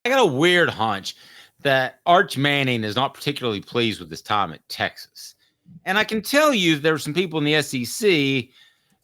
I got a weird hunch that Arch Manning is not particularly pleased with his time at Texas. And I can tell you there were some people in the SEC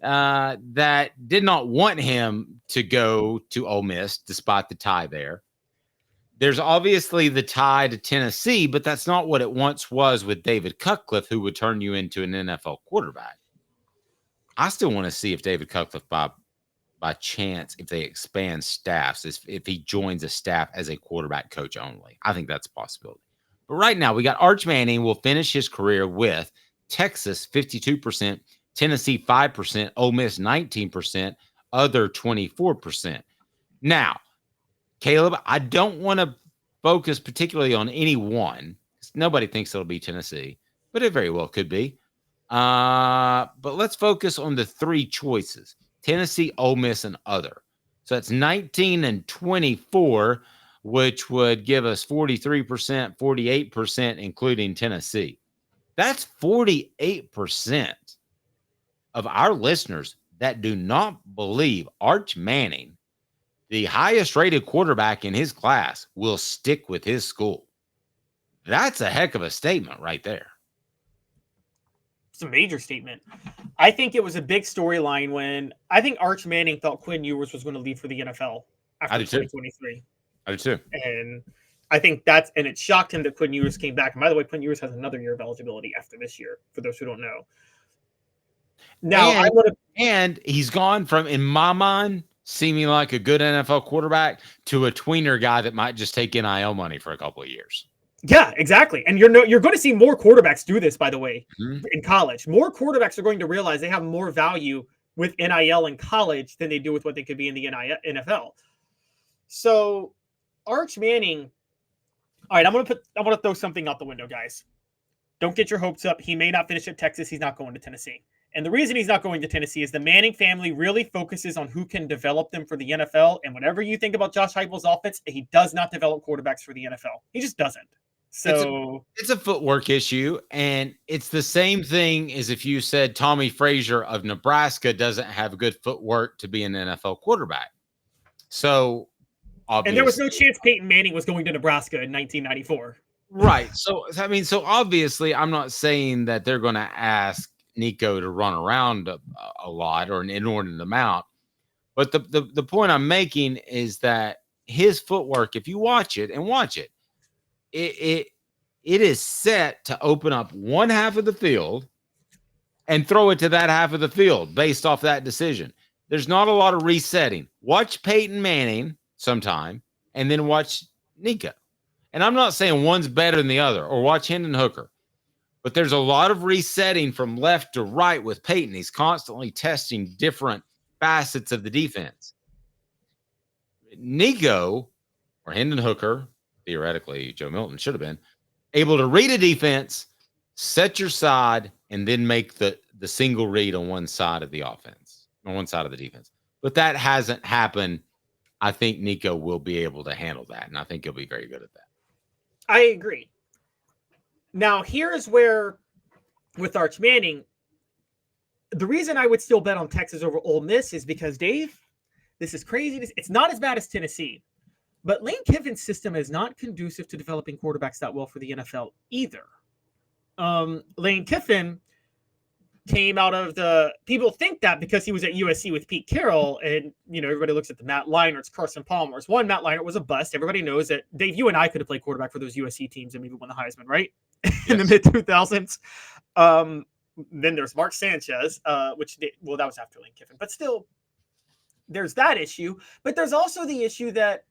that did not want him to go to Ole Miss despite the tie there. There's obviously the tie to Tennessee, but that's not what it once was with David Cutcliffe, who would turn you into an NFL quarterback. I still want to see if David Cutcliffe, by chance, if they expand staffs, if he joins a staff as a quarterback coach only. I think that's a possibility. But right now, we got Arch Manning will finish his career with Texas 52%, Tennessee 5%, Ole Miss 19%, other 24%. Now, Caleb, I don't want to focus particularly on any one. Nobody thinks it'll be Tennessee, but it very well could be. But let's focus on the three choices: Tennessee, Ole Miss, and other. So that's 19 and 24, which would give us 43%, 48%, including Tennessee. That's 48% of our listeners that do not believe Arch Manning, the highest rated quarterback in his class, will stick with his school. That's a heck of a statement right there. It's a major statement. I think it was a big storyline when I think Arch Manning thought Quinn Ewers was going to leave for the NFL after 2023. I do too. And I think and it shocked him that Quinn Ewers came back. And by the way, Quinn Ewers has another year of eligibility after this year, for those who don't know. Now, and he's gone from, in my mind, seeming like a good NFL quarterback to a tweener guy that might just take NIL money for a couple of years. Yeah, exactly. And you're going to see more quarterbacks do this, by the way, in college. More quarterbacks are going to realize they have more value with NIL in college than they do with what they could be in the NFL. So Arch Manning, all right, I'm going to throw something out the window, guys. Don't get your hopes up. He may not finish at Texas. He's not going to Tennessee. And the reason he's not going to Tennessee is the Manning family really focuses on who can develop them for the NFL. And whatever you think about Josh Heupel's offense, he does not develop quarterbacks for the NFL. He just doesn't. So it's a footwork issue. And it's the same thing as if you said Tommy Frazier of Nebraska doesn't have good footwork to be an NFL quarterback. So obviously, and there was no chance Peyton Manning was going to Nebraska in 1994. Right. So obviously I'm not saying that they're going to ask Nico to run around a lot or an inordinate amount. But the point I'm making is that his footwork, if you watch it, it is set to open up one half of the field and throw it to that half of the field based off that decision. There's not a lot of resetting. Watch Peyton Manning sometime and then watch Nico. And I'm not saying one's better than the other, or watch Hendon Hooker. But there's a lot of resetting from left to right with Peyton. He's constantly testing different facets of the defense. Nico, or Hendon Hooker, theoretically Joe Milton should have been, able to read a defense, set your side, and then make the single read on one side of the offense, on one side of the defense. But that hasn't happened. I think Nico will be able to handle that, and I think he'll be very good at that. I agree. Now, here's where, with Arch Manning, the reason I would still bet on Texas over Ole Miss is because, Dave, this is crazy. It's not as bad as Tennessee, but Lane Kiffin's system is not conducive to developing quarterbacks that well for the NFL either. Lane Kiffin came out of people think that because he was at USC with Pete Carroll, and, everybody looks at the Matt Leinerts, Carson Palmers. One, Matt Leinart was a bust. Everybody knows that. Dave, you and I could have played quarterback for those USC teams and maybe won the Heisman, right? Yes. In the mid-2000s. Then there's Mark Sanchez, that was after Lane Kiffin. But still, there's that issue. But there's also the issue that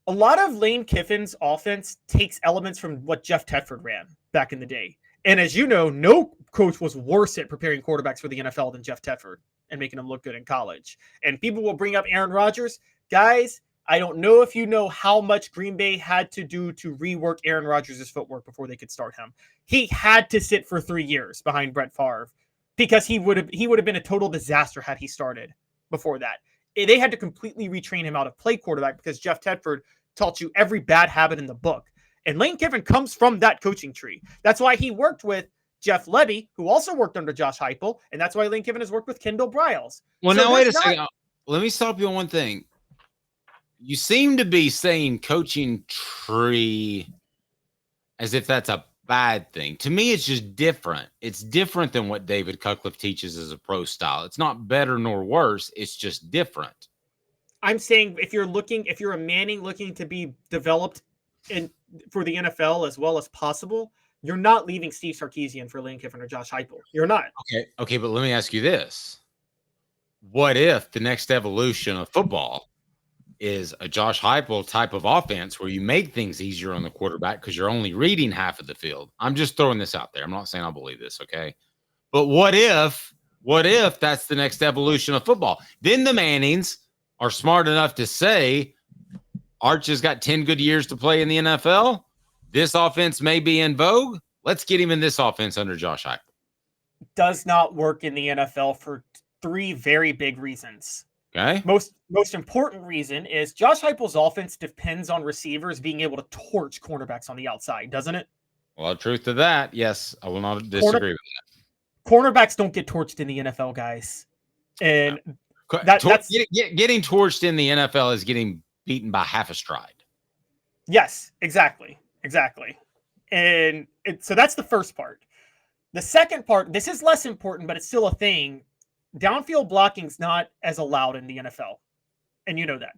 a lot of Lane Kiffin's offense takes elements from what Jeff Tedford ran back in the day. And as you know, no coach was worse at preparing quarterbacks for the NFL than Jeff Tedford and making them look good in college. And people will bring up Aaron Rodgers. Guys, I don't know if you know how much Green Bay had to do to rework Aaron Rodgers' footwork before they could start him. He had to sit for 3 years behind Brett Favre because he would have been a total disaster had he started before that. They had to completely retrain him out of play quarterback because Jeff Tedford taught you every bad habit in the book. And Lane Kiffin comes from that coaching tree. That's why he worked with Jeff Lebby, who also worked under Josh Heupel, and that's why Lane Kiffin has worked with Kendall Briles. Well, now wait a second. Let me stop you on one thing. You seem to be saying coaching tree as if that's a bad thing. To me, it's just different. It's different than what David Cutcliffe teaches as a pro style. It's not better nor worse. It's just different. I'm saying if you're a Manning looking to be developed for the NFL as well as possible, you're not leaving Steve Sarkisian for Lane Kiffin or Josh Heupel. You're not. Okay, but let me ask you this. What if the next evolution of football is a Josh Heupel type of offense where you make things easier on the quarterback because you're only reading half of the field? I'm just throwing this out there. I'm not saying I believe this, okay? But what if that's the next evolution of football? Then the Mannings are smart enough to say, Arch has got 10 good years to play in the NFL. This offense may be in vogue. Let's get him in this offense under Josh Heupel. Does not work in the NFL for 3 very big reasons. Okay. Most important reason is Josh Heupel's offense depends on receivers being able to torch cornerbacks on the outside, doesn't it? Well, truth to that, yes, I will not disagree with that. Cornerbacks don't get torched in the NFL, guys. And that's getting torched in the NFL is getting beaten by half a stride. Yes, exactly. And so that's the first part. The second part, this is less important, but it's still a thing. Downfield blocking is not as allowed in the NFL. And you know that.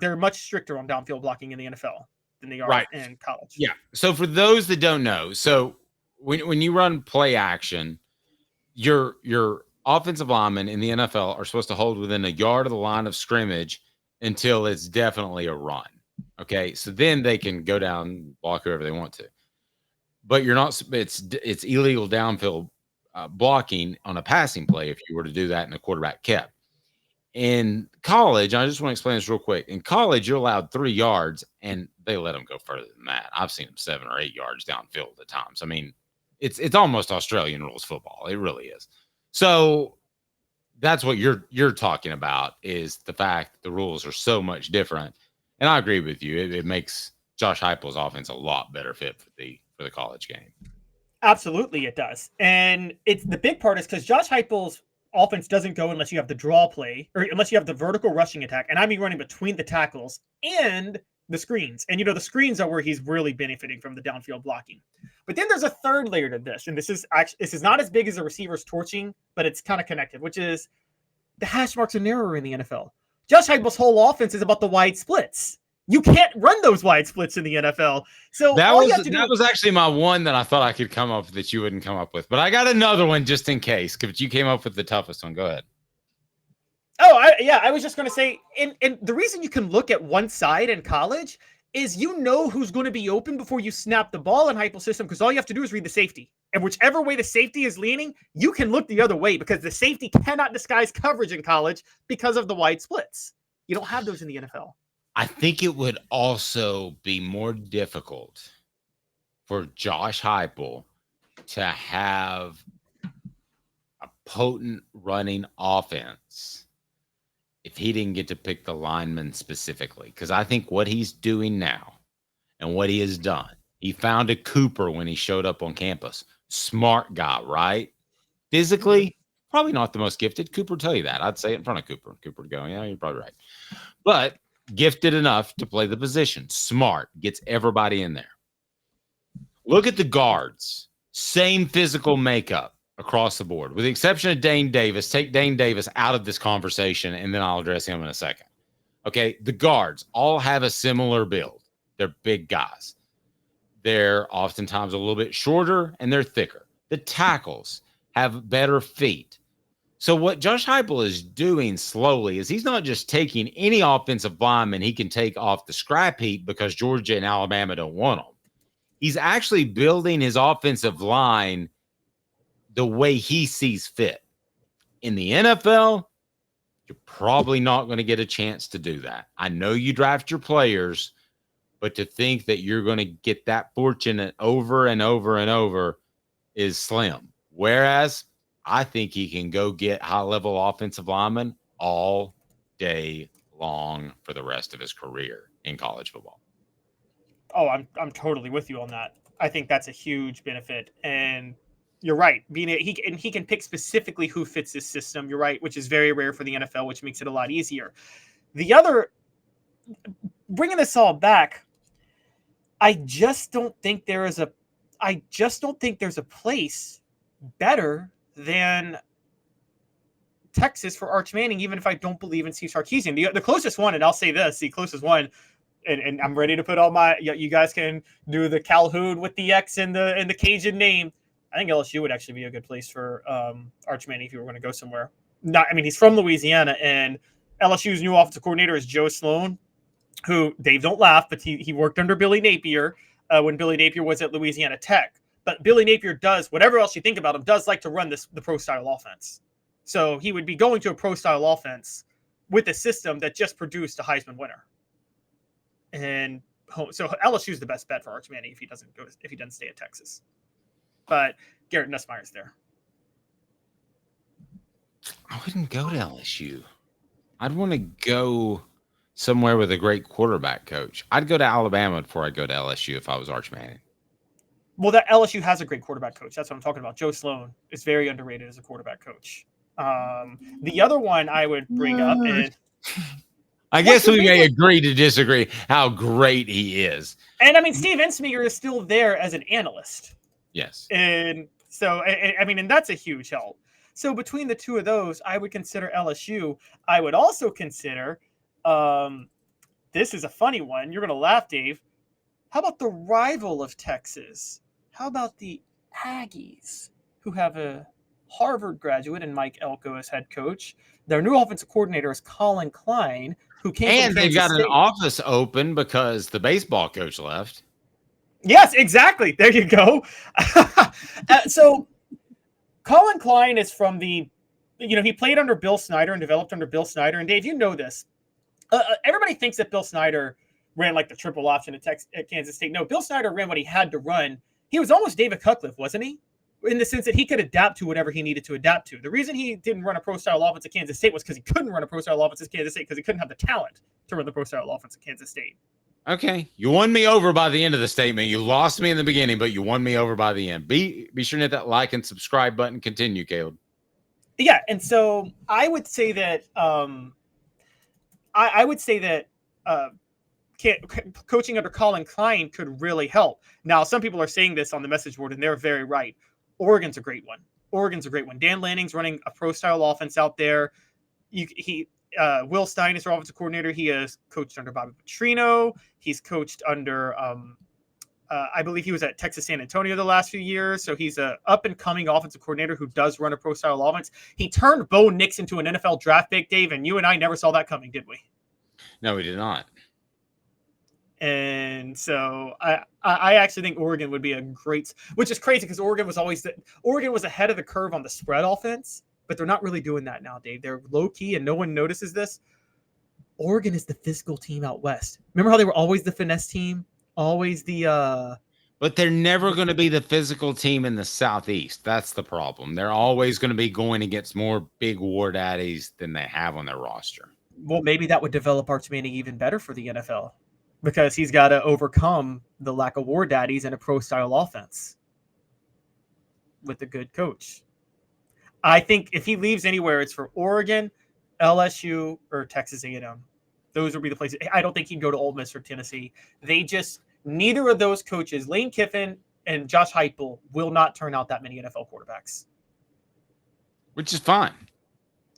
They're much stricter on downfield blocking in the NFL than they are in college. Yeah. So for those that don't know, so when you run play action, your offensive linemen in the NFL are supposed to hold within a yard of the line of scrimmage until it's definitely a run. Okay. So then they can go down and block whoever they want to. But you're not, it's illegal downfield blocking on a passing play if you were to do that and the quarterback kept. In college, I just want to explain this real quick. In college, you're allowed 3 yards, and they let them go further than that. I've seen them 7 or 8 yards downfield at times. I mean, it's almost Australian rules football. It really is. So that's what you're talking about, is the fact that the rules are so much different. And I agree with you. It makes Josh Heupel's offense a lot better fit for the college game. Absolutely, it does. And it's the big part is because Josh Heupel's offense doesn't go unless you have the draw play or unless you have the vertical rushing attack. And I mean running between the tackles and the screens. And, the screens are where he's really benefiting from the downfield blocking. But then there's a third layer to this. And this is not as big as the receivers torching, but it's kind of connected, which is the hash marks are narrower in the NFL. Josh Heupel's whole offense is about the wide splits. You can't run those wide splits in the NFL. So that was actually my one that I thought I could come up with that you wouldn't come up with. But I got another one just in case, because you came up with the toughest one. Go ahead. Oh, I was just going to say, and the reason you can look at one side in college is who's going to be open before you snap the ball in Heupel's system, because all you have to do is read the safety. And whichever way the safety is leaning, you can look the other way because the safety cannot disguise coverage in college because of the wide splits. You don't have those in the NFL. I think it would also be more difficult for Josh Heupel to have a potent running offense if he didn't get to pick the linemen specifically. Because I think what he's doing now and what he has done, he found a Cooper when he showed up on campus. Smart guy, right? Physically, probably not the most gifted. Cooper will tell you that. I'd say it in front of Cooper. Cooper would go, yeah, you're probably right. But gifted enough to play the position. Smart. Gets everybody in there. Look at the guards. Same physical makeup across the board, with the exception of Dane Davis. Take Dane Davis out of this conversation, and then I'll address him in a second. Okay, the guards all have a similar build. They're big guys. They're oftentimes a little bit shorter, and they're thicker. The tackles have better feet. So what Josh Heupel is doing slowly is he's not just taking any offensive lineman he can take off the scrap heap because Georgia and Alabama don't want them. He's actually building his offensive line the way he sees fit. In the NFL, you're probably not going to get a chance to do that. I know you draft your players, but to think that you're going to get that fortunate over and over and over is slim. Whereas I think he can go get high-level offensive linemen all day long for the rest of his career in college football. Oh, I'm totally with you on that. I think that's a huge benefit, and you're right. He can pick specifically who fits his system. You're right, which is very rare for the NFL, which makes it a lot easier. The other bringing this all back, I just don't think there's a place better than Texas for Arch Manning, even if I don't believe in Steve Sarkisian. The closest one, and I'll say this, the closest one, and I'm ready to put all my, you guys can do the Calhoun with the X and the Cajun name. I think LSU would actually be a good place for Arch Manning if you were going to go somewhere. He's from Louisiana, and LSU's new offensive coordinator is Joe Sloan, who, Dave, don't laugh, but he worked under Billy Napier when Billy Napier was at Louisiana Tech. But Billy Napier does, whatever else you think about him, does like to run the pro-style offense. So he would be going to a pro-style offense with a system that just produced a Heisman winner. And so LSU is the best bet for Arch Manning if he doesn't stay at Texas. But Garrett Nussmeier's there. I wouldn't go to LSU. I'd want to go somewhere with a great quarterback coach. I'd go to Alabama before I go to LSU if I was Arch Manning. Well, that LSU has a great quarterback coach. That's what I'm talking about. Joe Sloan is very underrated as a quarterback coach. The other one I would bring up is, I guess we may agree to disagree how great he is. And Steve Ensminger is still there as an analyst. Yes. And so, and that's a huge help. So between the two of those, I would consider LSU. I would also consider, this is a funny one. You're going to laugh, Dave. How about the rival of Texas? How about the Aggies, who have a Harvard graduate and Mike Elko as head coach? Their new offensive coordinator is Colin Klein, who came and they've got an office open because the baseball coach left. Yes, exactly. There you go. So Colin Klein is from he played under Bill Snyder and developed under Bill Snyder. And Dave, you know this. Everybody thinks that Bill Snyder ran like the triple option at Kansas State. No, Bill Snyder ran what he had to run. He was almost David Cutcliffe, wasn't he? In the sense that he could adapt to whatever he needed to adapt to. The reason he didn't run a pro-style offense at Kansas State was because he couldn't run a pro-style offense at Kansas State because he couldn't have the talent to run the pro-style offense at Kansas State. Okay. You won me over by the end of the statement. You lost me in the beginning, but you won me over by the end. Be sure to hit that like and subscribe button. Continue, Caleb. Yeah, and so I would say that coaching under Colin Klein could really help. Now, some people are saying this on the message board, and they're very right. Oregon's a great one. Dan Lanning's running a pro-style offense out there. Will Stein is their offensive coordinator. He has coached under Bobby Petrino. He's coached under, I believe he was at Texas San Antonio the last few years. So he's a up-and-coming offensive coordinator who does run a pro-style offense. He turned Bo Nix into an NFL draft pick, Dave, and you and I never saw that coming, did we? No, we did not. And so I actually think Oregon would be a great, which is crazy because Oregon was ahead of the curve on the spread offense, but they're not really doing that now, Dave. They're low key and no one notices this. Oregon is the physical team out west. Remember how they were always the finesse team? Always the But they're never going to be the physical team in the Southeast. That's the problem. They're always going to be going against more big war daddies than they have on their roster. Well, maybe that would develop Arch Manning even better for the NFL. Because he's got to overcome the lack of war daddies in a pro-style offense with a good coach. I think if he leaves anywhere, it's for Oregon, LSU, or Texas A&M. Those would be the places. I don't think he'd go to Ole Miss or Tennessee. Neither of those coaches, Lane Kiffin and Josh Heupel, will not turn out that many NFL quarterbacks. Which is fine.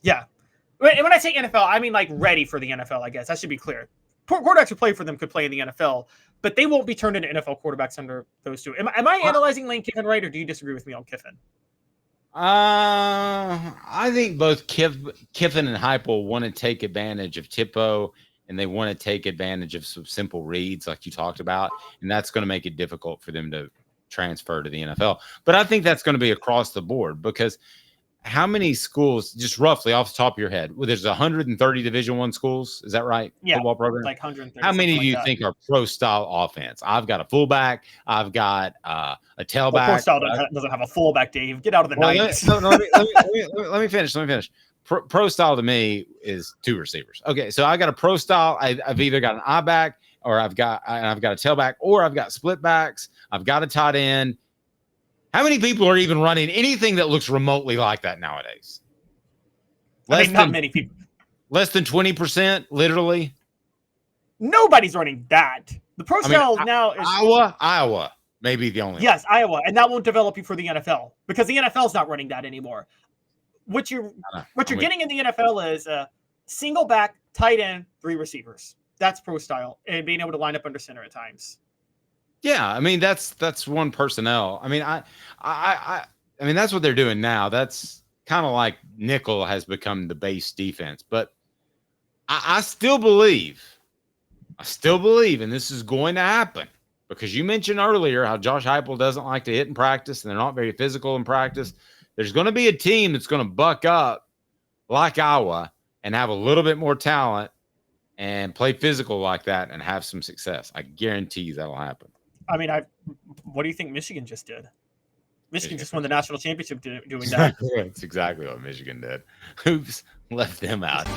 Yeah. And when I say NFL, I mean like ready for the NFL, I guess. That should be clear. Quarterbacks who play for them could play in the NFL, but they won't be turned into NFL quarterbacks under those two. Am I analyzing Lane Kiffin right, or do you disagree with me on Kiffin? I think both Kiffin and Heupel want to take advantage of Tipo, and they want to take advantage of some simple reads like you talked about, and that's going to make it difficult for them to transfer to the NFL. But I think that's going to be across the board because how many schools, just roughly off the top of your head, well, there's 130 Division I schools. Is that right? Yeah, football program. Like 130. How many do you think are pro-style offense? I've got a fullback. I've got a tailback. Well, pro-style doesn't have a fullback, Dave. Get out of the 90s. Let me finish. Pro-style to me is two receivers. Okay, so I got a pro-style. I've either got an I-back or I've got a tailback, or I've got split backs. I've got a tight end. How many people are even running anything that looks remotely like that nowadays? Not many people. Less than 20%, literally. Nobody's running that. The pro style now is Iowa may be the only. Yes, Iowa, and that won't develop you for the NFL because the NFL's not running that anymore. What you're getting in the NFL is a single back, tight end, 3 receivers. That's pro style, and being able to line up under center at times. Yeah, I mean that's one personnel. I mean I mean that's what they're doing now. That's kind of like nickel has become the base defense, but I still believe, and this is going to happen because you mentioned earlier how Josh Heupel doesn't like to hit in practice and they're not very physical in practice. There's going to be a team that's going to buck up like Iowa and have a little bit more talent and play physical like that and have some success. I guarantee you that'll happen. I mean, what do you think Michigan just did? Michigan just won the national championship doing that. That's exactly what Michigan did. Oops, left them out.